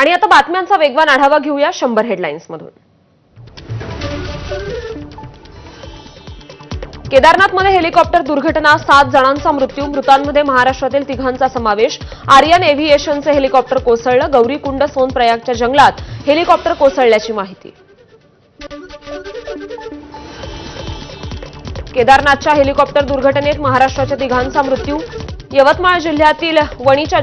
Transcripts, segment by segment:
आणि आता बातम्यांचा वेगवान आढावा घेऊया 100 हेडलाईन्स मधून। केदारनाथमध्ये हेलिकॉप्टर दुर्घटना, 7 जणांचा मृत्यू, मृतांमध्ये महाराष्ट्रातील 3घांचा समावेश। आर्यन एव्हिएशनचे हेलिकॉप्टर कोसळलं, गौरीकुंड सोनप्रयागच्या जंगलात हेलिकॉप्टर कोसळल्याची माहिती। केदारनाथच्या हेलिकॉप्टर दुर्घटनेत महाराष्ट्राच्या 3घांचा मृत्यू, यवतमाळ जिल्ह्यातील वणीच्या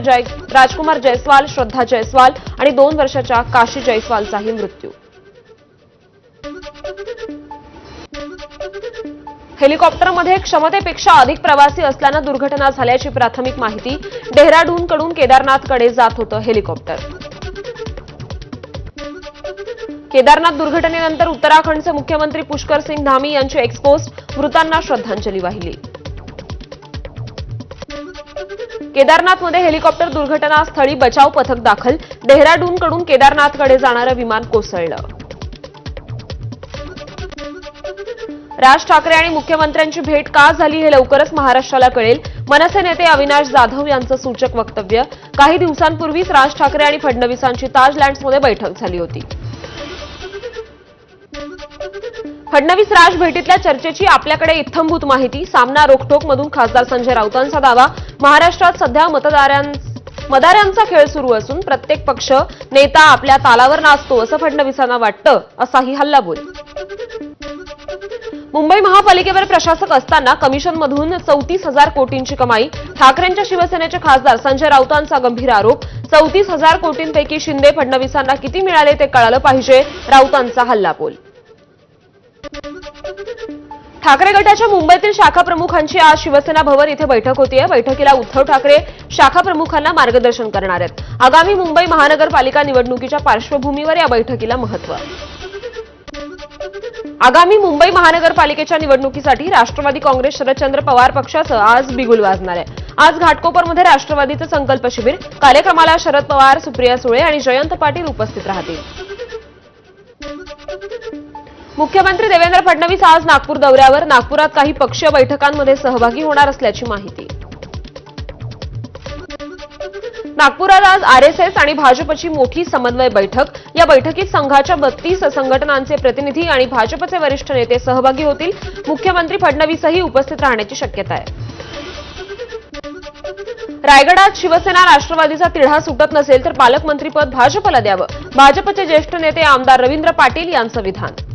राजकुमार जयस्वाल, श्रद्धा जयस्वाल आणि 2 वर्षाच्या काशी जयस्वालचाही मृत्यू। हेलिकॉप्टरमध्ये क्षमतेपेक्षा अधिक प्रवासी असल्यानं दुर्घटना झाल्याची प्राथमिक माहिती। डेहराडूनकडून केदारनाथकडे जात होतं हेलिकॉप्टर। केदारनाथ दुर्घटनेनंतर उत्तराखंडचे मुख्यमंत्री पुष्कर सिंग धामी यांची एक्सपोस्ट, मृतांना श्रद्धांजली वाहिली। केदारनाथमध्ये हेलिकॉप्टर दुर्घटना स्थळी बचाव पथक दाखल, डेहराडूनकडून केदारनाथकडे जाणारं विमान कोसळलं। राज ठाकरे आणि मुख्यमंत्र्यांची भेट का झाली हे लवकरच महाराष्ट्राला कळेल, मनसे नेते अविनाश जाधव यांचं सूचक वक्तव्य। काही दिवसांपूर्वीच राज ठाकरे आणि फडणवीसांची ताजलँड्समध्ये बैठक झाली होती। फडणवीस राज भेटीतल्या चर्चेची आपल्याकडे इत्थंभूत माहिती, सामना रोखठोकमधून खासदार संजय राऊतांचा दावा। महाराष्ट्रात सध्या मदाऱ्यांचा खेळ सुरू असून प्रत्येक पक्ष नेता आपल्या तालावर नाचतो असं फडणवीसांना वाटतं, असाही हल्लाबोल। मुंबई महापालिकेवर प्रशासक असताना कमिशनमधून 34,000 कोटींची कमाई, ठाकरेंच्या शिवसेनेचे खासदार संजय राऊतांचा गंभीर आरोप। 34,000 कोटींपैकी शिंदे फडणवीसांना किती मिळाले ते कळालं पाहिजे, राऊतांचा हल्लाबोल। ठाकरे गटाच्या मुंबईतील शाखा प्रमुखांची आज शिवसेना भवन इथे बैठक होतीये। बैठकीला उद्धव ठाकरे शाखा प्रमुखांना मार्गदर्शन करणार आहेत। आगामी मुंबई महानगरपालिका निवडणुकीच्या पार्श्वभूमीवर या बैठकीला महत्त्व। आगामी मुंबई महानगरपालिकेच्या निवडणुकीसाठी राष्ट्रवादी काँग्रेस शरदचंद्र पवार पक्षाचं आज बिगुल वाजणार आहे। आज घाटकोपरमध्ये राष्ट्रवादीचं संकल्प शिबिर, कार्यक्रमाला शरद पवार, सुप्रिया सुळे आणि जयंत पाटील उपस्थित राहतील। मुख्यमंत्री देवेंद्र फडणवीस आज नागपूर दौऱ्यावर, नागपुरात काही पक्षीय बैठकांमध्ये सहभागी होणार असल्याची माहिती। नागपुरात आज आरएसएस आणि भाजपची मोठी समन्वय बैठक। या बैठकीत संघाच्या 32 संघटनांचे प्रतिनिधी आणि भाजपचे वरिष्ठ नेते सहभागी होतील। मुख्यमंत्री फडणवीसही उपस्थित राहण्याची शक्यता आहे। रायगडात शिवसेना राष्ट्रवादीचा तिढा सुटत नसेल तर पालकमंत्रीपद भाजपला द्यावं, भाजपचे ज्येष्ठ नेते आमदार रवींद्र पाटील यांचं विधान।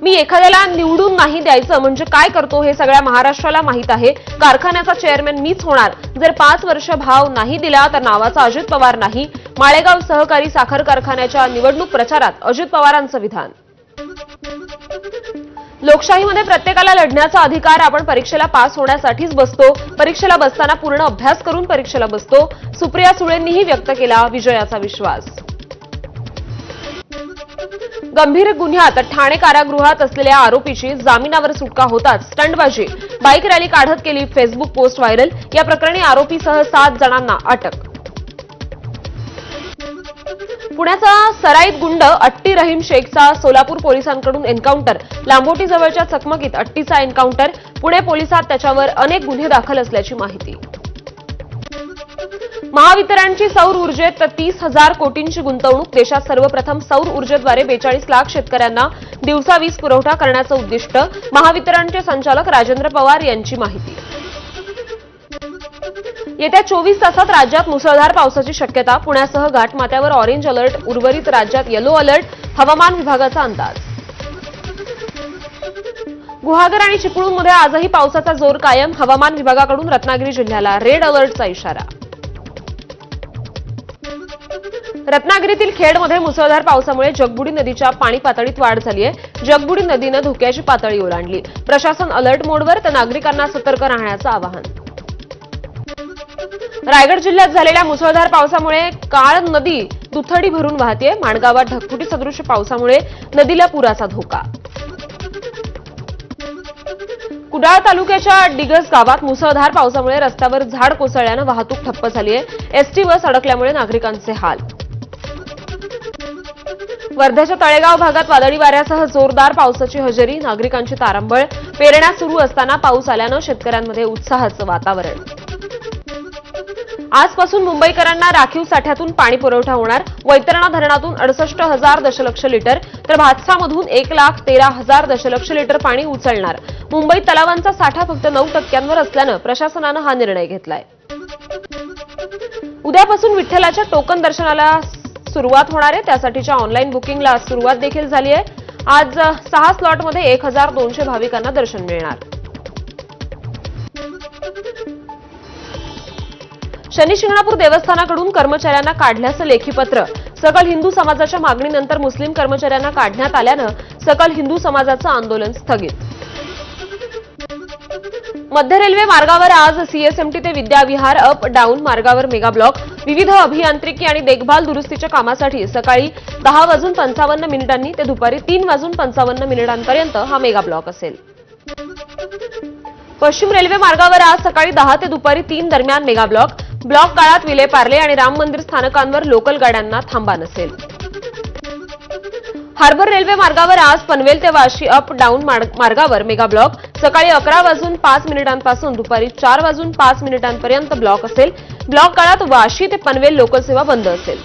मी एखाद्याला निवडून नाही द्यायचं म्हणजे काय करतो हे सगळ्या महाराष्ट्राला माहीत आहे। कारखान्याचा चेअरमॅन मीच होणार, जर 5 वर्ष भाव नाही दिला तर नावाचा अजित पवार नाही। माळेगाव सहकारी साखर कारखान्याच्या निवडणूक प्रचारात अजित पवारांचं विधान। लोकशाहीमध्ये प्रत्येकाला लढण्याचा अधिकार, आपण परीक्षेला पास होण्यासाठीच बसतो, परीक्षेला बसताना पूर्ण अभ्यास करून परीक्षेला बसतो। सुप्रिया सुळेंनीही व्यक्त केला विजयाचा विश्वास। गंभीर गुन्ह्यात ठाणे कारागृहात असलेल्या आरोपीची जामिनावर सुटका होताच स्टंटबाजी, बाईक रॅली काढत केली फेसबुक पोस्ट व्हायरल। या प्रकरणी आरोपीसह 7 जणांना अटक। पुण्याचा सराईत गुंड अट्टी रहीम शेखचा सोलापूर पोलिसांकडून एन्काउंटर, लांबोटी जवळच्या चकमकीत अट्टीचा एन्काउंटर। पुणे पोलिसात त्याच्यावर अनेक गुन्हे दाखल असल्याची माहिती। महावितरणची सौर ऊर्जेत 30,000 कोटींची गुंतवणूक, देशात सर्वप्रथम सौर ऊर्जेद्वारे 42 लाख शेतकऱ्यांना दिवसा वीज पुरवठा करण्याचं उद्दिष्ट। महावितरणचे संचालक राजेंद्र पवार यांची माहिती। येत्या 24 तासात राज्यात मुसळधार पावसाची शक्यता, पुण्यासह घाटमाथ्यावर ऑरेंज अलर्ट, उर्वरित राज्यात येलो अलर्ट, हवामान विभागाचा अंदाज। गुहागर आणि चिपळूणमध्ये आजही पावसाचा जोर कायम, हवामान विभागाकडून रत्नागिरी जिल्ह्याला रेड अलर्टचा इशारा। रत्नागिरीतील खेडमध्ये मुसळधार पावसामुळे जगबुडी नदीच्या पाणी पातळीत वाढ झाली आहे। जगबुडी नदीनं धोक्याची पातळी ओलांडली, प्रशासन अलर्ट मोडवर, तर नागरिकांना सतर्क राहण्याचं आवाहन। रायगड जिल्ह्यात झालेल्या मुसळधार पावसामुळे काळ नदी दुथडी भरून वाहतेय। माणगावात ढगफुटी सदृश पावसामुळे नदीला पुराचा धोका। कुडाळ तालुक्याच्या डिगस गावात मुसळधार पावसामुळे रस्त्यावर झाड कोसळल्यानं वाहतूक ठप्प झाली आहे। एसटी बस अडकल्यामुळे नागरिकांचे हाल। वर्ध्याच्या तळेगाव भागात वादळी वाऱ्यासह जोरदार पावसाची हजेरी, नागरिकांची तारांबळ। पेरण्या सुरू असताना पाऊस आल्यानं शेतकऱ्यांमध्ये उत्साहाचं वातावरण। आजपासून मुंबईकरांना राखीव साठ्यातून पाणी पुरवठा होणार. वैतरणा धरणातून 68,000 दशलक्ष लिटर तर भातसामधून 1,13,000 दशलक्ष लिटर पाणी उचलणार. मुंबईत तलावांचा साठा फक्त 9% असल्यानं प्रशासनानं हा निर्णय घेतलाय. उद्यापासून विठ्ठलाच्या टोकन दर्शनाला सुरुवात होणार आहे. त्यासाठीच्या ऑनलाईन बुकिंगला आज सुरुवात देखील झाली आहे. आज 6 स्लॉटमध्ये 1,200 भाविकांना दर्शन मिळणार. शनी शिंगणापूर देवस्थानाकडून कर्मचाऱ्यांना काढल्याचं लेखी पत्र. सकल हिंदू समाजाच्या मागणीनंतर मुस्लिम कर्मचाऱ्यांना काढण्यात आल्यानं सकल हिंदू समाजाचं आंदोलन स्थगित. मध्य रेल्वे मार्गावर आज सीएसएमटी ते विद्याविहार अप डाऊन मार्गावर मेगा ब्लॉक. विविध अभियांत्रिकी आणि देखभाल दुरुस्तीच्या कामासाठी सकाळी 10:55 ते दुपारी 3:55 हा मेगा ब्लॉक असेल. पश्चिम रेल्वे मार्गावर आज सकाळी 10 ते दुपारी 3 दरम्यान मेगा ब्लॉक. ब्लॉक काळात विलेपार्ले आणि राम मंदिर स्थानकांवर लोकल गाड्यांना थांबा नसेल. हार्बर रेल्वे मार्गावर आज पनवेल ते वाशी अप डाऊन मार्गावर मेगा ब्लॉक. सकाळी 11:05 पासून दुपारी 4:05 ब्लॉक असेल. ब्लॉक काळात वाशी ते पनवेल लोकल सेवा बंद असेल.